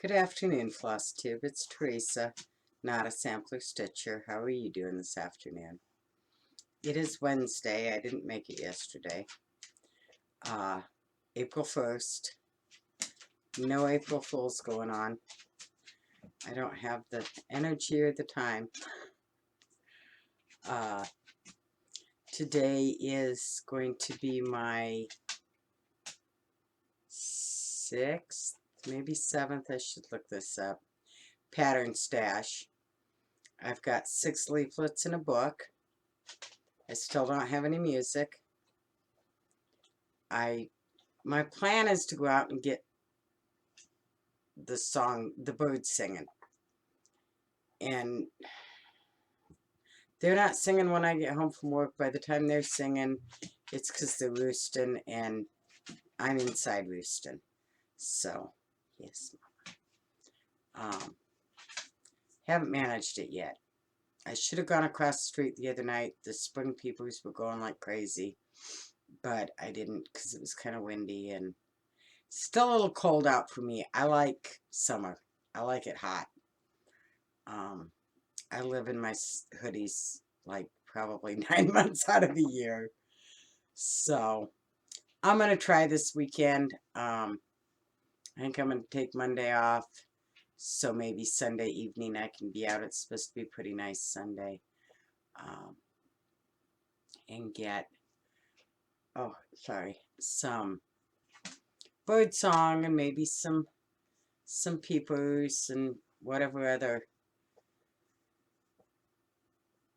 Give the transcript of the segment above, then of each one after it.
Good afternoon, Flosstube. It's Teresa, not a sampler stitcher. How are you doing this afternoon? It is Wednesday. I didn't make it yesterday. April 1st. No April Fools going on. I don't have the energy or the time. Today is going to be my 6th, maybe 7th. I should look this up. Pattern stash. I've got 6 leaflets in a book. I still don't have any music. My plan is to go out and get the song, the birds singing. And they're not singing when I get home from work. By the time they're singing, it's because they're roosting and I'm inside roosting. So, yes. Haven't managed it yet. I should have gone across the street the other night. The spring peepers were going like crazy. But I didn't because it was kind of windy and still a little cold out for me. I like summer. I like it hot. I live in my hoodies like probably 9 months out of the year. So I'm going to try this weekend. I think I'm going to take Monday off. So maybe Sunday evening I can be out. It's supposed to be pretty nice Sunday. And get, some bird song and maybe some peepers and whatever other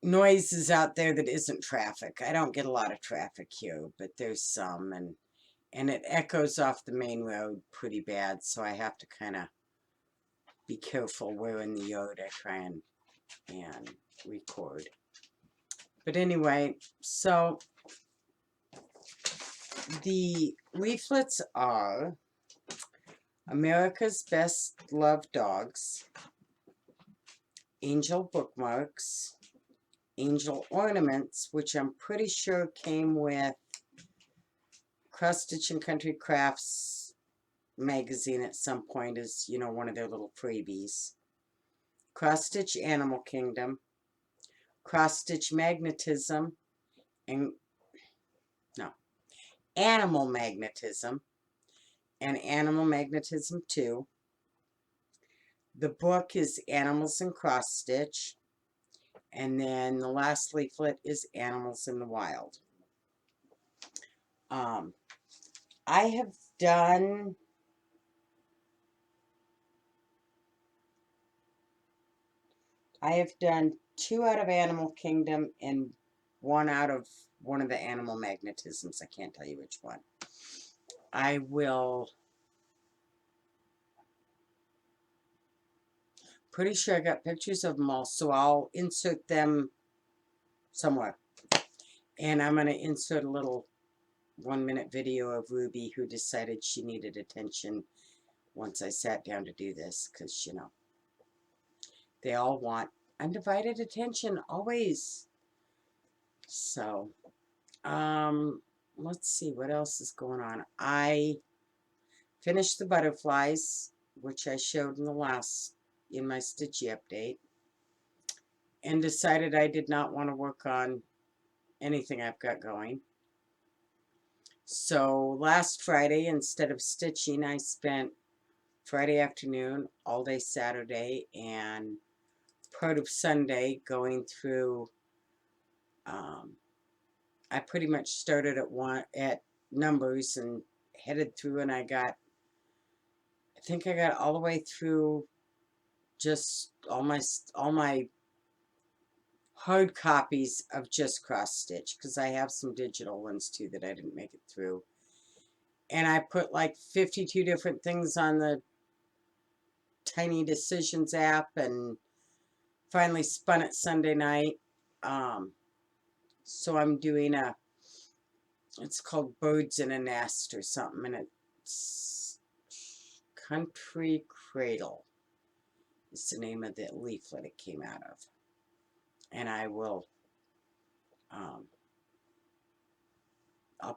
noises out there that isn't traffic. I don't get a lot of traffic here, but there's some, and it echoes off the main road pretty bad, so I have to kind of be careful where in the yard I try and record. But anyway, so the leaflets are America's Best Loved Dogs, Angel Bookmarks, Angel Ornaments, which I'm pretty sure came with Cross Stitch and Country Crafts magazine at some point as, you know, one of their little freebies. Cross Stitch Animal Kingdom, Cross Stitch Magnetism, Animal Magnetism, and Animal Magnetism II. The book is Animals in Cross Stitch. And then the last leaflet is Animals in the Wild. I have done two out of Animal Kingdom and one out of one of the Animal Magnetisms. I can't tell you which one. I will. Pretty sure I got pictures of them all, so I'll insert them somewhere. And I'm going to insert a little 1-minute video of Ruby, who decided she needed attention once I sat down to do this, because, you know, they all want undivided attention, always. So, let's see, what else is going on? I finished the butterflies, which I showed in my Stitchy update, and decided I did not want to work on anything I've got going. So last Friday, instead of stitching, I spent Friday afternoon, all day Saturday, and part of Sunday going through. I pretty much started at numbers and headed through, and I think I got all the way through just all my hard copies of just cross stitch, because I have some digital ones too that I didn't make it through. And I put like 52 different things on the Tiny Decisions app, and finally spun it Sunday night. So I'm doing it's called Birds in a Nest or something, and it's Country Cradle is the name of the leaflet it came out of. And I will, I'll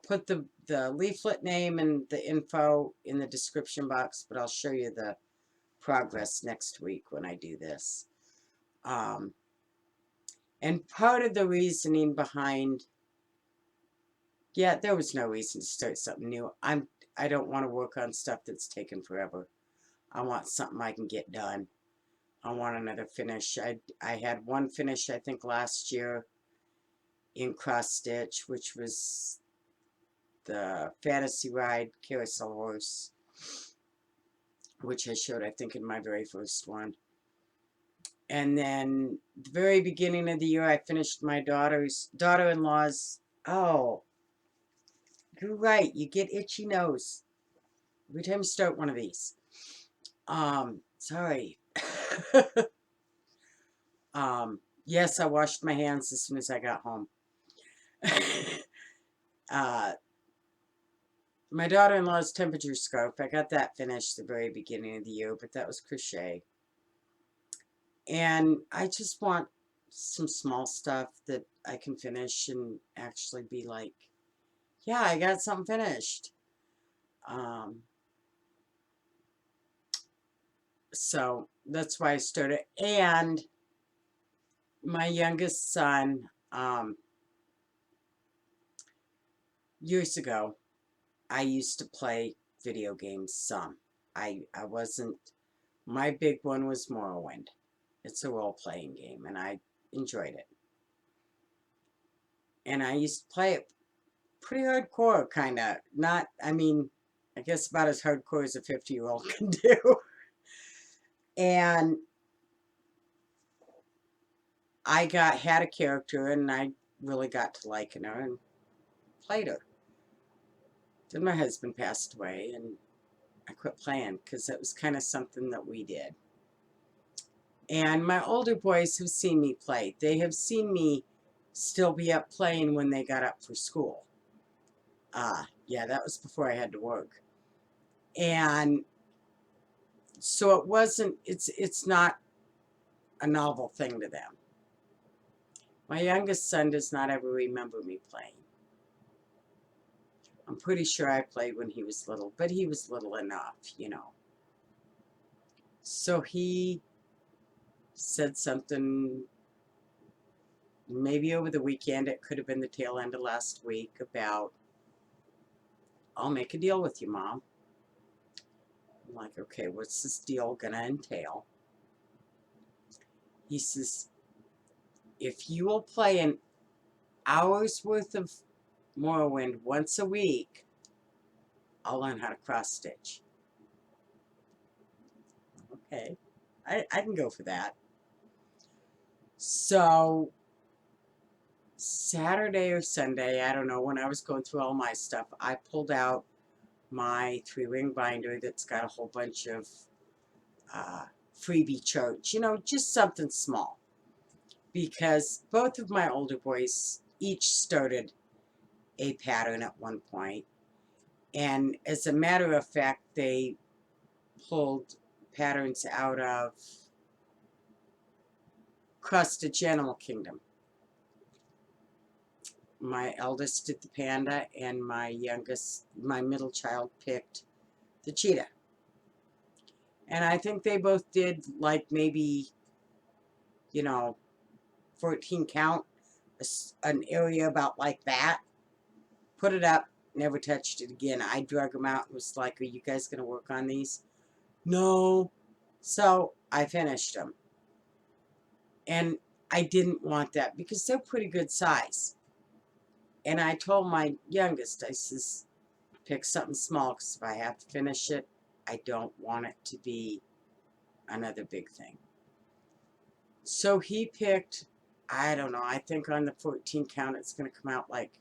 put the leaflet name and the info in the description box, but I'll show you the progress next week when I do this. And part of the reasoning behind, yeah, there was no reason to start something new. I don't want to work on stuff that's taken forever. I want something I can get done. I want another finish. I had one finish, I think, last year in cross stitch, which was the Fantasy Ride Carousel Horse, which I showed, I think, in my very first one. And then the very beginning of the year, I finished my daughter-in-law's. Oh, you're right. You get itchy nose every time you start one of these. Sorry. Yes, I washed my hands as soon as I got home. My daughter-in-law's temperature scarf, I got that finished the very beginning of the year, but that was crochet. And I just want some small stuff that I can finish and actually be like, yeah, I got something finished. So that's why I started. And my youngest son, years ago, I used to play video games some. I wasn't, my big one was Morrowind. It's a role-playing game, and I enjoyed it. And I used to play it pretty hardcore, kind of. Not, I mean, I guess about as hardcore as a 50-year-old can do. And I had a character, and I really got to liking her and played her. Then my husband passed away, and I quit playing because it was kind of something that we did. And my older boys have seen me play. They have seen me still be up playing when they got up for school. Yeah, that was before I had to work. And so it wasn't, it's not a novel thing to them. My youngest son does not ever remember me playing. I'm pretty sure I played when he was little, but he was little enough, you know. So he said something, maybe over the weekend, it could have been the tail end of last week, about, I'll make a deal with you, Mom. I'm like, okay, what's this deal gonna entail? He says, if you will play an hour's worth of Morrowind once a week, I'll learn how to cross stitch. Okay, I can go for that. So Saturday or Sunday, I don't know, when I was going through all my stuff, I pulled out my 3-ring binder that's got a whole bunch of freebie charts, you know, just something small. Because both of my older boys each started a pattern at one point. And as a matter of fact, they pulled patterns out of Cross Stitch Animal Kingdom. My eldest did the panda, and my middle child picked the cheetah. And I think they both did, like, maybe, you know, 14 count, an area about like that. Put it up, never touched it again. I drug them out and was like, are you guys going to work on these? No. So I finished them. And I didn't want that because they're pretty good size. And I told my youngest, I says, pick something small because if I have to finish it, I don't want it to be another big thing. So he picked, I don't know, I think on the 14 count it's going to come out like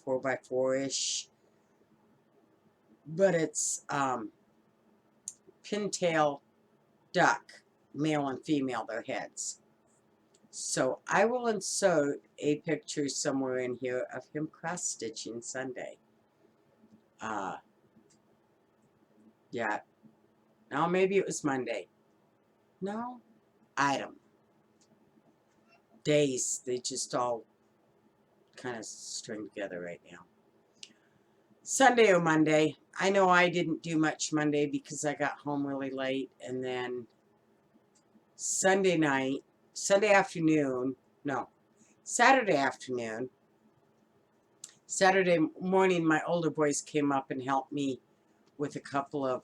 4x4-ish. But it's pintail duck, male and female, their heads. So I will insert a picture somewhere in here of him cross-stitching Sunday. Yeah. No, maybe it was Monday. No? I don't know. Days, they just all kind of string together right now. Sunday or Monday, I know I didn't do much Monday because I got home really late, and then Sunday afternoon, no, Saturday afternoon, Saturday morning, my older boys came up and helped me with a couple of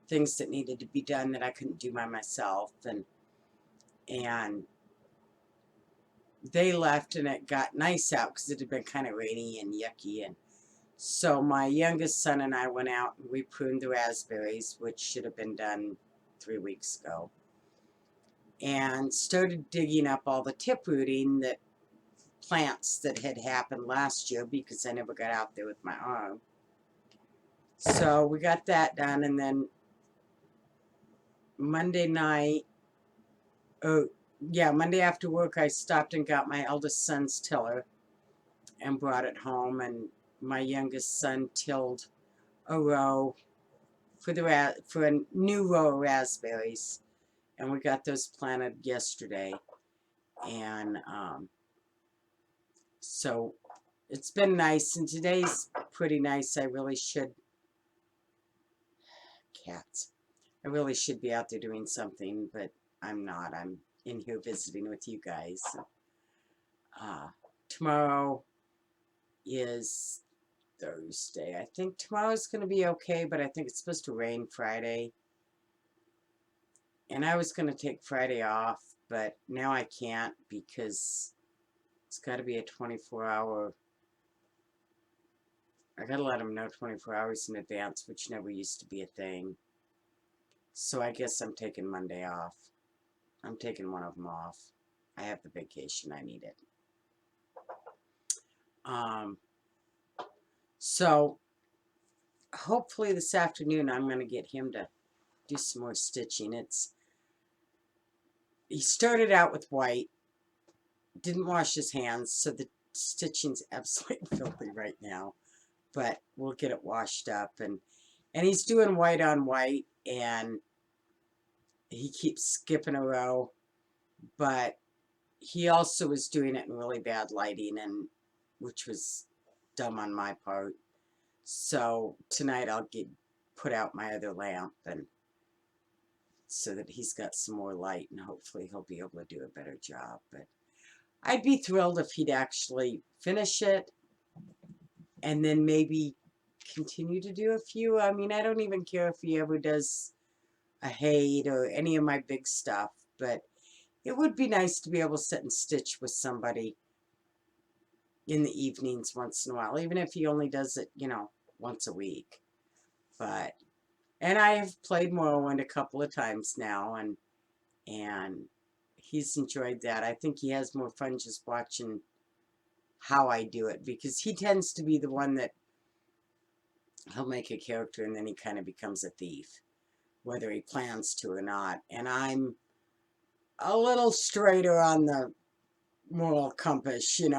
things that needed to be done that I couldn't do by myself, and they left, and it got nice out because it had been kind of rainy and yucky, and so my youngest son and I went out and we pruned the raspberries, which should have been done 3 weeks ago, and started digging up all the tip rooting that plants that had happened last year because I never got out there with my arm. So we got that done, and then Monday night, Monday after work, I stopped and got my eldest son's tiller and brought it home, and my youngest son tilled a row for a new row of raspberries, and we got those planted yesterday, and so it's been nice, and today's pretty nice. I really should be out there doing something, but I'm not. I'm in here visiting with you guys. Tomorrow is Thursday. I think tomorrow's going to be okay, but I think it's supposed to rain Friday. And I was going to take Friday off, but now I can't because it's got to be a 24-hour. I got to let them know 24 hours in advance, which never used to be a thing. So I guess I'm taking Monday off. I'm taking one of them off. I have the vacation. I need it. So hopefully this afternoon I'm going to get him to do some more stitching. He started out with white, didn't wash his hands, so the stitching's absolutely filthy right now, but we'll get it washed up, and he's doing white on white, and he keeps skipping a row, but he also was doing it in really bad lighting, and which was dumb on my part. So tonight I'll put out my other lamp, and so that he's got some more light, and hopefully he'll be able to do a better job. But I'd be thrilled if he'd actually finish it and then maybe continue to do a few. I mean, I don't even care if he ever does a Hade or any of my big stuff, but it would be nice to be able to sit and stitch with somebody in the evenings once in a while, even if he only does it, once a week. And I have played Morrowind a couple of times now, and he's enjoyed that. I think he has more fun just watching how I do it, because he tends to be the one that he'll make a character and then he kind of becomes a thief, whether he plans to or not. And I'm a little straighter on the moral compass, and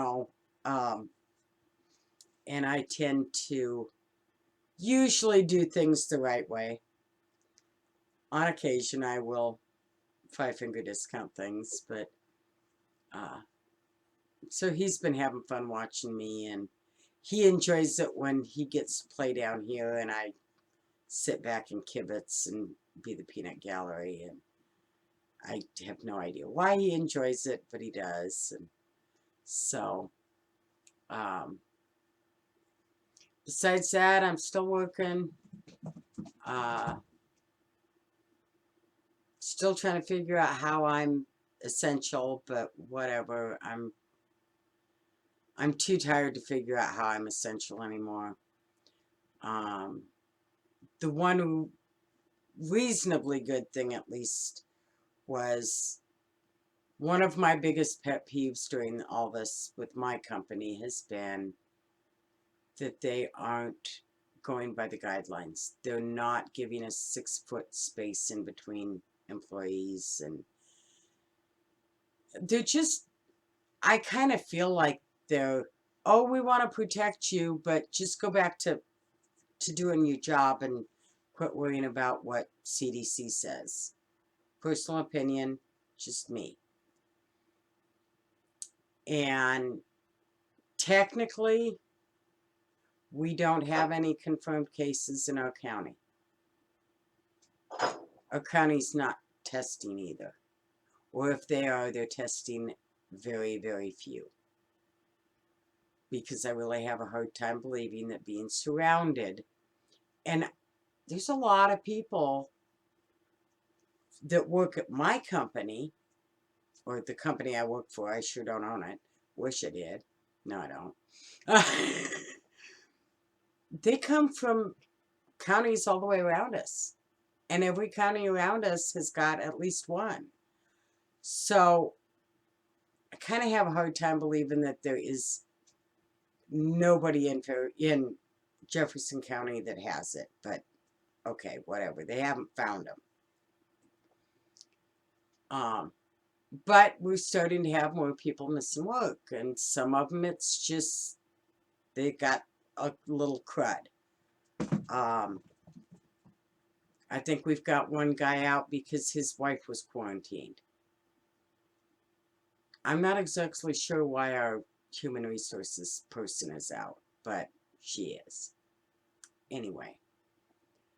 I tend to usually do things the right way. On occasion, I will 5-finger discount things, but so he's been having fun watching me, and he enjoys it when he gets to play down here and I sit back and kibitz and be the peanut gallery, and I have no idea why he enjoys it, but he does. And so besides that, I'm still working, still trying to figure out how I'm essential, but whatever. I'm too tired to figure out how I'm essential anymore. The one reasonably good thing, at least, was one of my biggest pet peeves during all this with my company has been that they aren't going by the guidelines. They're not giving us 6-foot space in between employees, and they're just, I kind of feel like they're, oh, we want to protect you, but just go back to doing your job and quit worrying about what CDC says. Personal opinion, just me. And technically, we don't have any confirmed cases in our county. Our county's not testing either. Or if they are, they're testing very, very few. Because I really have a hard time believing that being surrounded, and there's a lot of people that work at my company, or the company I work for. I sure don't own it. Wish I did. No, I don't. They come from counties all the way around us. And every county around us has got at least one. So I kind of have a hard time believing that there is nobody in Jefferson County that has it. But okay, whatever. They haven't found them. But we're starting to have more people missing work. And some of them, it's just, they got a little crud. I think we've got one guy out because his wife was quarantined. I'm not exactly sure why our human resources person is out, but she is. Anyway.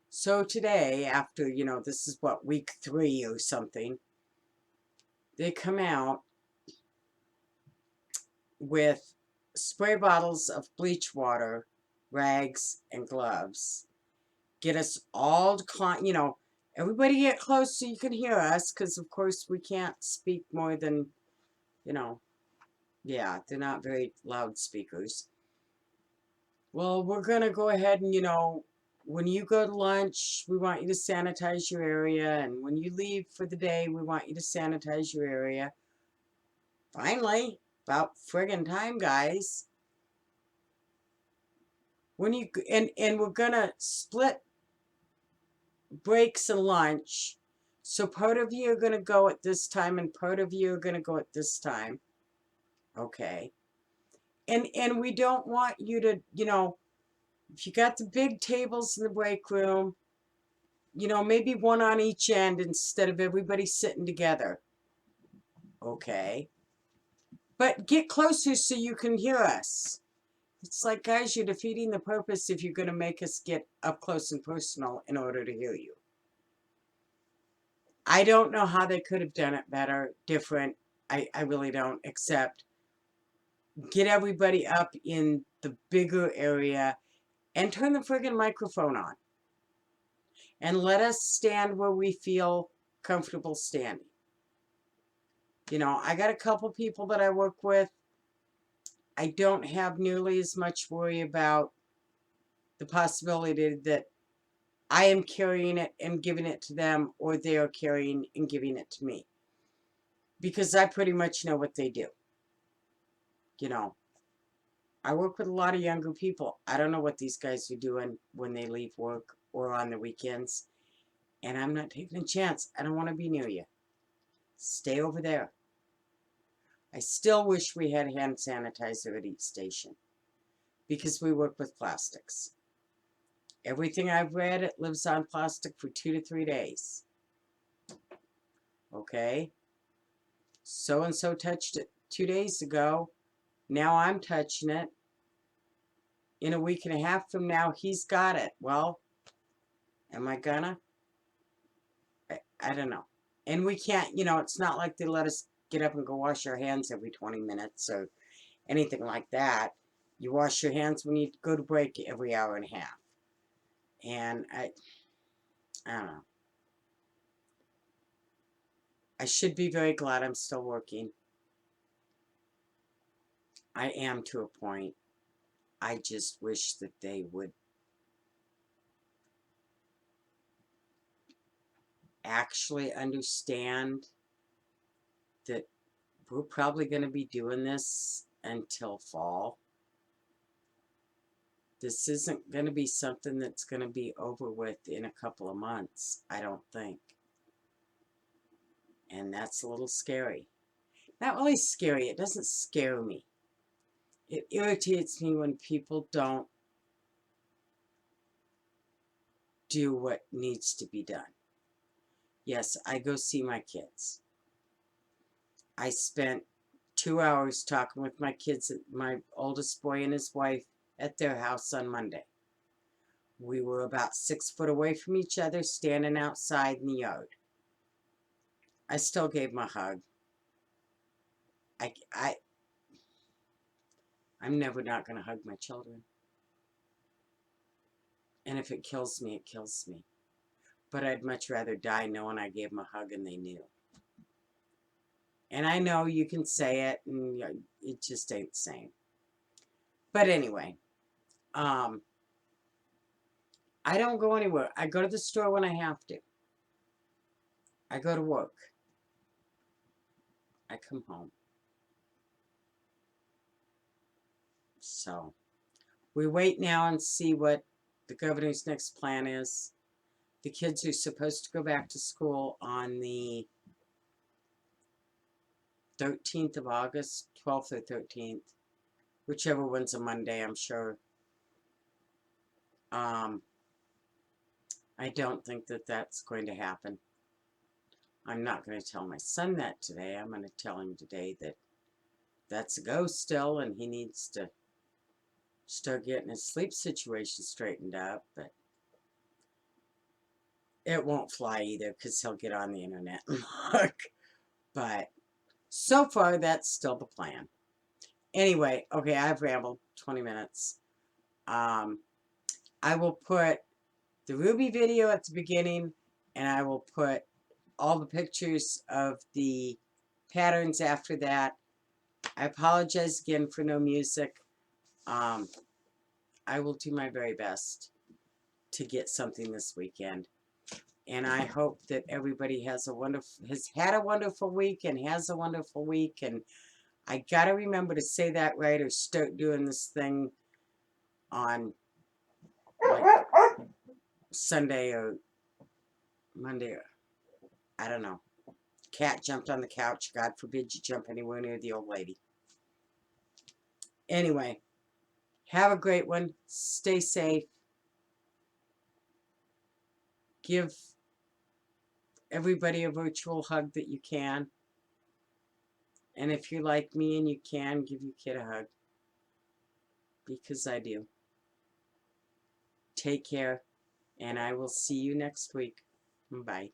So today, after, this is what, week 3 or something, they come out with spray bottles of bleach water, rags, and gloves. Get us all to, everybody get close so you can hear us, because of course we can't speak more than, yeah, they're not very loud speakers. Well, we're going to go ahead and, when you go to lunch, we want you to sanitize your area, and when you leave for the day, we want you to sanitize your area. Finally, about friggin' time, guys. When you, and we're going to split breaks and lunch. So part of you are going to go at this time and part of you are going to go at this time. Okay. And we don't want you to, if you got the big tables in the break room, maybe one on each end instead of everybody sitting together. Okay. But get closer so you can hear us. It's like, guys, you're defeating the purpose if you're going to make us get up close and personal in order to hear you. I don't know how they could have done it better, different. I really don't, except get everybody up in the bigger area and turn the friggin' microphone on. And let us stand where we feel comfortable standing. I got a couple people that I work with. I don't have nearly as much worry about the possibility that I am carrying it and giving it to them, or they are carrying and giving it to me. Because I pretty much know what they do. I work with a lot of younger people. I don't know what these guys are doing when they leave work or on the weekends. And I'm not taking a chance. I don't want to be near you. Stay over there. I still wish we had hand sanitizer at each station. Because we work with plastics. Everything I've read, it lives on plastic for 2 to 3 days. Okay? So-and-so touched it 2 days ago. Now I'm touching it. In a week and a half from now, he's got it. Well, am I gonna? I don't know. And we can't, it's not like they let us get up and go wash our hands every 20 minutes or anything like that. You wash your hands when you go to break every hour and a half. And I don't know. I should be very glad I'm still working. I am to a point. I just wish that they would actually understand that we're probably going to be doing this until fall. This isn't going to be something that's going to be over with in a couple of months, I don't think. And that's a little scary. Not really scary. It doesn't scare me. It irritates me when people don't do what needs to be done. Yes, I go see my kids. I spent 2 hours talking with my kids, my oldest boy and his wife, at their house on Monday. We were about 6 foot away from each other, standing outside in the yard. I still gave him a hug. I'm never not going to hug my children. And if it kills me, it kills me. But I'd much rather die knowing I gave them a hug and they knew. And I know you can say it, and it just ain't the same. But anyway, I don't go anywhere. I go to the store when I have to. I go to work. I come home. So, we wait now and see what the governor's next plan is. The kids are supposed to go back to school on the 13th of August, 12th or 13th. Whichever one's a Monday, I'm sure. I don't think that that's going to happen. I'm not going to tell my son that today. I'm going to tell him today that that's a go still, and he needs to start getting his sleep situation straightened up. But it won't fly either, because he'll get on the internet and look. But so far, that's still the plan. Anyway, okay, I've rambled 20 minutes. I will put the Ruby video at the beginning, and I will put all the pictures of the patterns after that. I apologize again for no music. I will do my very best to get something this weekend. And I hope that everybody has had a wonderful week and has a wonderful week. And I gotta remember to say that right, or start doing this thing on like Sunday or Monday, or I don't know. Cat jumped on the couch. God forbid you jump anywhere near the old lady. Anyway, have a great one. Stay safe. Give everybody a virtual hug that you can. And if you're like me and you can, give your kid a hug. Because I do. Take care. And I will see you next week. Bye.